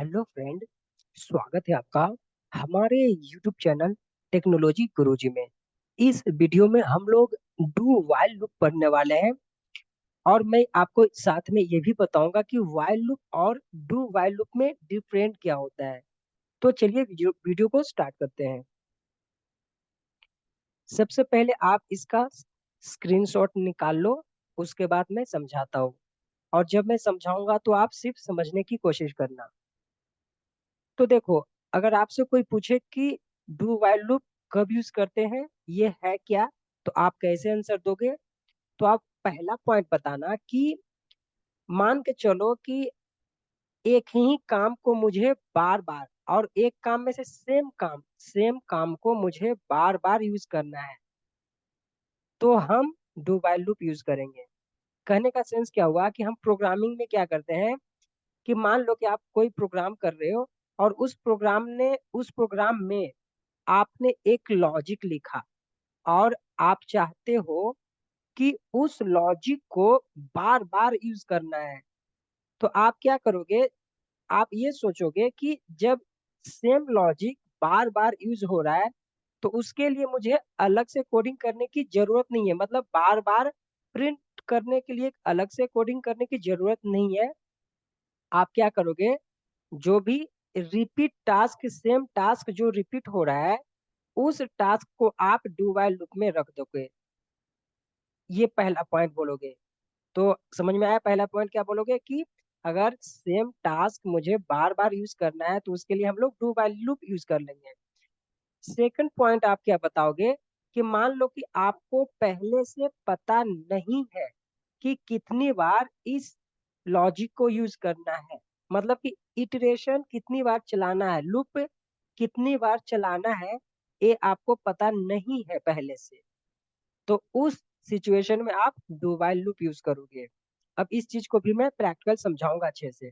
Hello friend. स्वागत है आपका हमारे यूट्यूब चैनल टेक्नोलॉजी गुरुजी में। इस वीडियो में हम लोग डू वाइल लूप पढ़ने वाले हैं और मैं आपको साथ में ये भी बताऊंगा कि वाइल लूप और डू वाइल लूप में डिफरेंट क्या होता है। तो चलिए वीडियो वीडियो को स्टार्ट करते हैं। सबसे पहले आप इसका स्क्रीनशॉट निकाल लो, उसके बाद मैं समझाता हूँ और जब मैं समझाऊंगा तो आप सिर्फ समझने की कोशिश करना। तो देखो, अगर आपसे कोई पूछे कि डू वाइल लूप कब यूज करते हैं, ये है क्या, तो आप कैसे आंसर दोगे? तो आप पहला पॉइंट बताना कि मान के चलो कि एक ही काम को मुझे बार बार, और एक काम में से सेम काम को मुझे बार बार यूज करना है, तो हम डू वाइल लूप यूज करेंगे। कहने का सेंस क्या हुआ कि हम प्रोग्रामिंग में क्या करते हैं कि मान लो कि आप कोई प्रोग्राम कर रहे हो और उस प्रोग्राम में आपने एक लॉजिक लिखा और आप चाहते हो कि उस लॉजिक को बार बार यूज करना है। तो आप क्या करोगे? आप ये सोचोगे कि जब सेम लॉजिक बार बार यूज हो रहा है तो उसके लिए मुझे अलग से कोडिंग करने की जरूरत नहीं है, मतलब बार बार प्रिंट करने के लिए अलग से कोडिंग करने की जरूरत नहीं है। आप क्या करोगे? जो भी रिपीट टास्क, सेम टास्क जो रिपीट हो रहा है, उस टास्क को आप डू वाइल लूप में रख दोगे। ये पहला पॉइंट बोलोगे। तो समझ में आया? पहला पॉइंट क्या बोलोगे कि अगर सेम टास्क मुझे बार बार यूज करना है तो उसके लिए हम लोग डू वाइल लूप यूज कर लेंगे। सेकंड पॉइंट आप क्या बताओगे कि मान लो कि आपको पहले से पता नहीं है कि कितनी बार इस लॉजिक को यूज करना है, मतलब कि इटरेशन कितनी बार चलाना है, लूप कितनी बार चलाना है, ये आपको पता नहीं है पहले से। तो उस सिचुएशन में आप डू व्हाइल लूप यूज करोगे। अब इस चीज को भी मैं प्रैक्टिकल समझाऊंगा अच्छे से।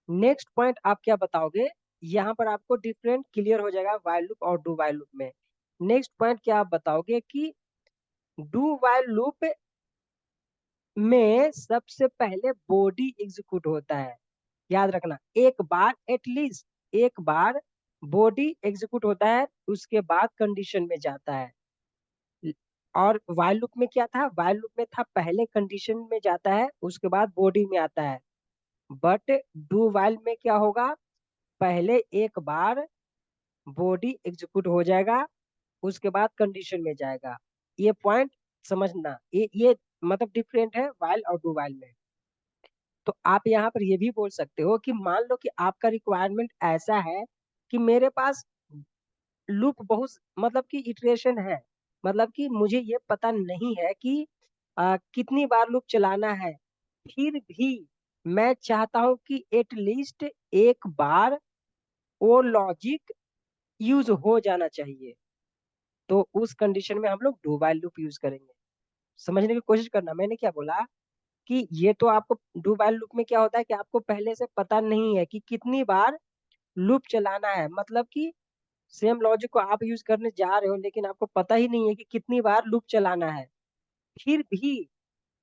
नेक्स्ट पॉइंट आप क्या बताओगे? यहाँ पर आपको डिफरेंट क्लियर हो जाएगा व्हाइल लूप और डू व्हाइल लूप में। नेक्स्ट पॉइंट क्या आप बताओगे कि डू व्हाइल लूप में सबसे पहले बॉडी एग्जीक्यूट होता है। याद रखना, एक बार एटलीस्ट एक बार बॉडी एग्जीक्यूट होता है, उसके बाद कंडीशन में जाता है। और while लूप में क्या था? while लूप में था पहले कंडीशन में जाता है, उसके बाद बॉडी में आता है। बट डू while में क्या होगा? पहले एक बार बॉडी एग्जीक्यूट हो जाएगा, उसके बाद कंडीशन में जाएगा। ये पॉइंट समझना, ये मतलब डिफरेंट है while और डू while में। तो आप यहाँ पर ये भी बोल सकते हो कि मान लो कि आपका रिक्वायरमेंट ऐसा है कि मेरे पास लूप बहुत, मतलब कि इटरेशन है, मतलब कि मुझे ये पता नहीं है कि कितनी बार लूप चलाना है, फिर भी मैं चाहता हूं कि एटलीस्ट एक बार वो लॉजिक यूज हो जाना चाहिए। तो उस कंडीशन में हम लोग डू व्हाइल लूप यूज करेंगे। समझने की कोशिश करना, मैंने क्या बोला कि ये तो आपको डू व्हाइल लूप में क्या होता है कि आपको पहले से पता नहीं है कि कितनी बार लूप चलाना है, मतलब कि सेम लॉजिक को आप यूज करने जा रहे हो लेकिन आपको पता ही नहीं है कि कितनी बार लूप चलाना है, फिर भी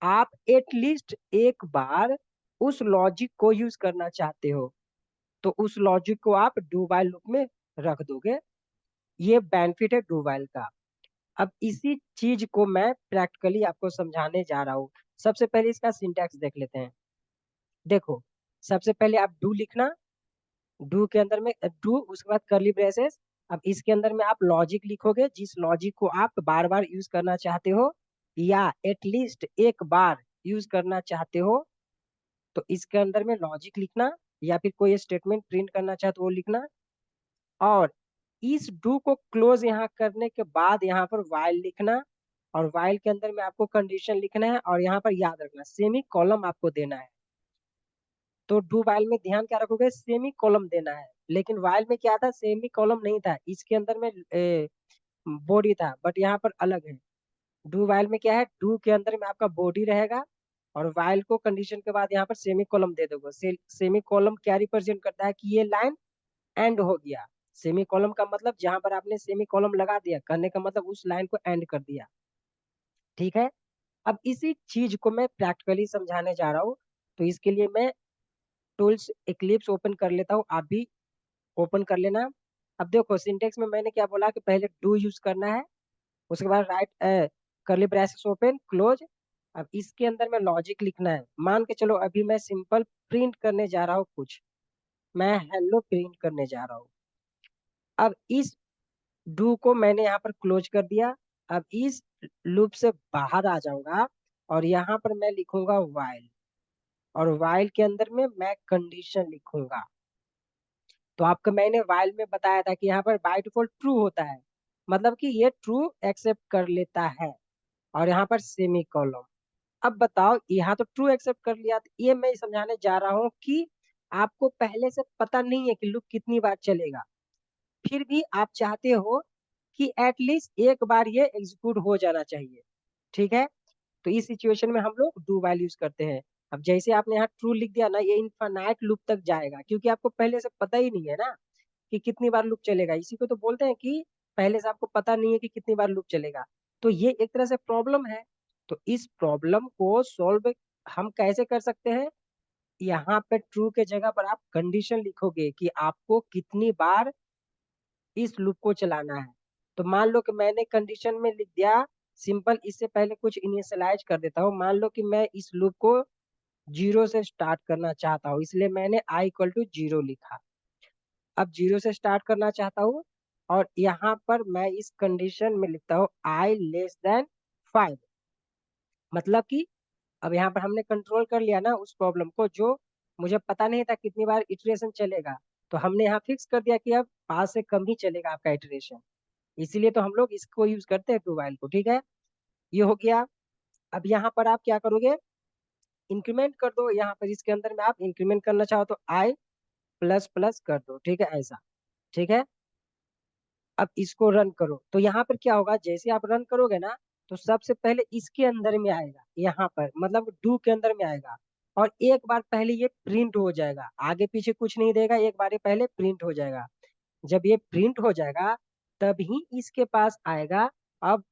आप एटलीस्ट एक बार उस लॉजिक को यूज करना चाहते हो, तो उस लॉजिक को आप डू व्हाइल लूप में रख दोगे। ये बेनिफिट है डू व्हाइल का। अब इसी चीज को मैं प्रैक्टिकली आपको समझाने जा रहा हूँ। सबसे पहले इसका सिंटैक्स देख लेते हैं। देखो, सबसे पहले आप डू लिखना, डू के अंदर में डू, उसके बाद करली ब्रेसेस। अब इसके अंदर में आप लॉजिक लिखोगे, जिस लॉजिक को आप बार बार यूज करना चाहते हो या एटलीस्ट एक बार यूज करना चाहते हो, तो इसके अंदर में लॉजिक लिखना, या फिर कोई स्टेटमेंट प्रिंट करना चाहते हो वो लिखना। और इस डू को क्लोज यहाँ करने के बाद यहाँ पर वाइल लिखना, और वाइल के अंदर में आपको कंडीशन लिखना है, और यहाँ पर याद रखना सेमी कॉलम आपको देना है। तो डू वाइल में ध्यान क्या रखोगे? सेमी कॉलम देना है। लेकिन वाइल में क्या था? सेमी कॉलम नहीं था, इसके अंदर में बॉडी था, बट यहाँ पर अलग है। डू वाइल में क्या है? डू के अंदर में आपका बॉडी रहेगा, और वाइल को कंडीशन के बाद यहाँ पर सेमी कॉलम दे दोगे। सेमी कॉलम क्या रिप्रेजेंट करता है कि ये लाइन एंड हो गया। सेमी कॉलम का मतलब जहां पर आपने सेमी कॉलम लगा दिया, कहने का मतलब उस लाइन को एंड कर दिया। ठीक है? अब इसी चीज को मैं प्रैक्टिकली समझाने जा रहा हूँ। तो इसके लिए मैं टूल्स इक्लिप्स ओपन कर लेता हूँ, आप भी ओपन कर लेना। अब देखो सिंटेक्स में मैंने क्या बोला कि पहले डू यूज करना है, उसके बाद राइट करली ब्रैकेट्स ओपन क्लोज। अब इसके अंदर में लॉजिक लिखना है। मान के चलो अभी मैं सिंपल प्रिंट करने जा रहा हूँ कुछ, मैं हेलो प्रिंट करने जा रहा हूँ। अब इस डू को मैंने यहाँ पर क्लोज कर दिया। अब इस लूप से बाहर आ जाऊंगा और यहाँ पर मैं लिखूंगा वाइल, और वाइल के अंदर में मैं कंडीशन लिखूंगा। तो आपको मैंने वाइल में बताया था कि यहाँ पर बाय डिफॉल्ट ट्रू होता है, मतलब कि ये ट्रू एक्सेप्ट कर लेता है, और यहाँ पर सेमी कॉलम। अब बताओ, यहाँ तो ट्रू एक्सेप्ट कर लिया, तो ये मैं समझाने जा रहा हूँ कि आपको पहले से पता नहीं है कि लूप कितनी बार चलेगा, फिर भी आप चाहते हो कि एटलीस्ट एक बार ये एग्जीक्यूट हो जाना चाहिए। ठीक है, तो इस सिचुएशन में हम लोग डू वाइल यूज करते हैं। अब जैसे आपने यहाँ ट्रू लिख दिया ना, ये इनफाइनाइट लूप तक जाएगा, क्योंकि आपको पहले से पता ही नहीं है ना कि कितनी बार लूप चलेगा। इसी को तो बोलते हैं कि पहले से आपको पता नहीं है कि कितनी बार लूप चलेगा। तो ये एक तरह से प्रॉब्लम है। तो इस प्रॉब्लम को सॉल्व हम कैसे कर सकते हैं? यहाँ पे ट्रू के जगह पर आप कंडीशन लिखोगे कि आपको कितनी बार इस लूप को चलाना है। तो मान लो कि मैंने कंडीशन में लिख दिया सिंपल, इससे पहले कुछ इनिशियलाइज कर देता हूँ। मान लो कि मैं इस लूप को 0 से स्टार्ट करना चाहता हूँ, इसलिए मैंने i इक्वल टू 0 लिखा। अब 0 से स्टार्ट करना चाहता हूँ, और यहाँ पर मैं इस कंडीशन में लिखता हूँ i लेस देन 5। मतलब कि अब यहाँ पर हमने कंट्रोल कर लिया ना उस प्रॉब्लम को, जो मुझे पता नहीं था कितनी बार इटरेशन चलेगा, तो हमने यहाँ फिक्स कर दिया कि अब 5 से कम ही चलेगा आपका इटरेशन। इसीलिए तो हम लोग इसको यूज करते हैं टू वाइल को। ठीक है, ये हो गया। अब यहाँ पर आप क्या करोगे, इंक्रीमेंट कर दो। यहाँ पर इसके अंदर में आप इंक्रीमेंट करना चाहो तो i प्लस प्लस कर दो। ठीक है, ऐसा। ठीक है, अब इसको रन करो। तो यहाँ पर क्या होगा, जैसे आप रन करोगे ना, तो सबसे पहले इसके अंदर में आएगा, यहाँ पर मतलब डू के अंदर में आएगा, और एक बार पहले ये प्रिंट हो जाएगा, आगे पीछे कुछ नहीं देगा, एक बार ये पहले प्रिंट हो जाएगा। जब ये प्रिंट हो जाएगा तभी इसके पास आएगा। अब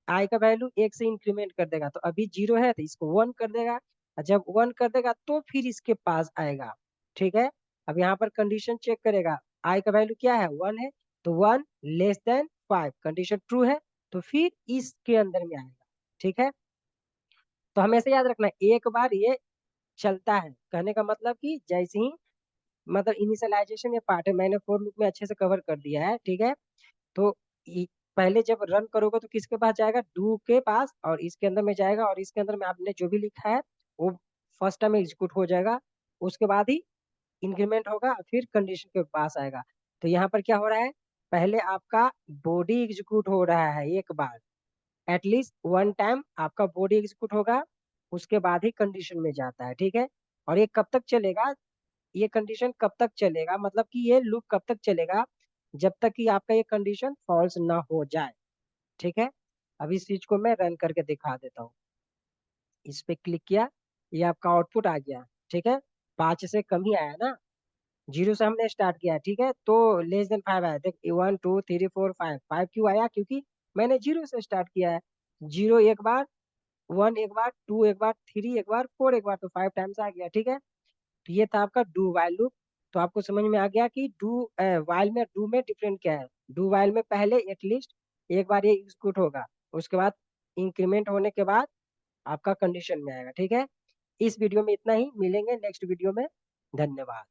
आई का वैल्यू 1 से इंक्रीमेंट कर देगा, तो अभी 0 है तो इसको 1 कर देगा, और जब 1 कर देगा तो फिर इसके पास आएगा। ठीक है, अब यहाँ पर कंडीशन चेक करेगा, आई का वैल्यू क्या है, 1 है, तो 1 लेस देन 5 कंडीशन ट्रू है, तो फिर इसके अंदर में आएगा। ठीक है, तो हमेशा याद रखना एक बार ये चलता है, कहने का मतलब कि जैसे ही मतलब इनिशियलाइजेशन ये पार्ट है, मैंने फॉर लूप में अच्छे से कवर कर दिया है। ठीक है, तो पहले जब रन करोगे तो किसके पास जाएगा, डू के पास, और इसके अंदर में जाएगा, और इसके अंदर में आपने जो भी लिखा है वो फर्स्ट टाइम एग्जीक्यूट हो जाएगा। उसके बाद ही इंक्रीमेंट होगा, फिर कंडीशन के पास आएगा। तो यहाँ पर क्या हो रहा है, पहले आपका बॉडी एग्जीक्यूट हो रहा है एक बार, एटलीस्ट वन टाइम आपका बॉडी एग्जीक्यूट होगा, उसके बाद ही कंडीशन में जाता है। ठीक है, और ये कब तक चलेगा, ये कंडीशन कब तक चलेगा, मतलब कि ये लूप कब तक चलेगा, जब तक कि आपका ये कंडीशन फॉल्स ना हो जाए। ठीक है, अब इस चीज को मैं रन करके दिखा देता हूँ। इस पे क्लिक किया, ये आपका आउटपुट आ गया। ठीक है, 5 से कम ही आया ना, 0 से हमने स्टार्ट किया। ठीक है, तो लेस देन 5 आया। देख 1 2 3 4 5, 5 क्यों आया, क्योंकि मैंने 0 से स्टार्ट किया है। 0 एक बार, 1 एक बार, 2 एक बार, 3 एक बार, 4 एक बार, तो 5 टाइम्स आ गया। ठीक है, तो ये था आपका डू वाइल लूप। तो आपको समझ में आ गया कि डू वाइल में डू में डिफरेंट क्या है। डू वाइल में पहले एटलीस्ट एक बार ये एग्जीक्यूट होगा, उसके बाद इंक्रीमेंट होने के बाद आपका कंडीशन में आएगा। ठीक है, इस वीडियो में इतना ही, मिलेंगे नेक्स्ट वीडियो में। धन्यवाद।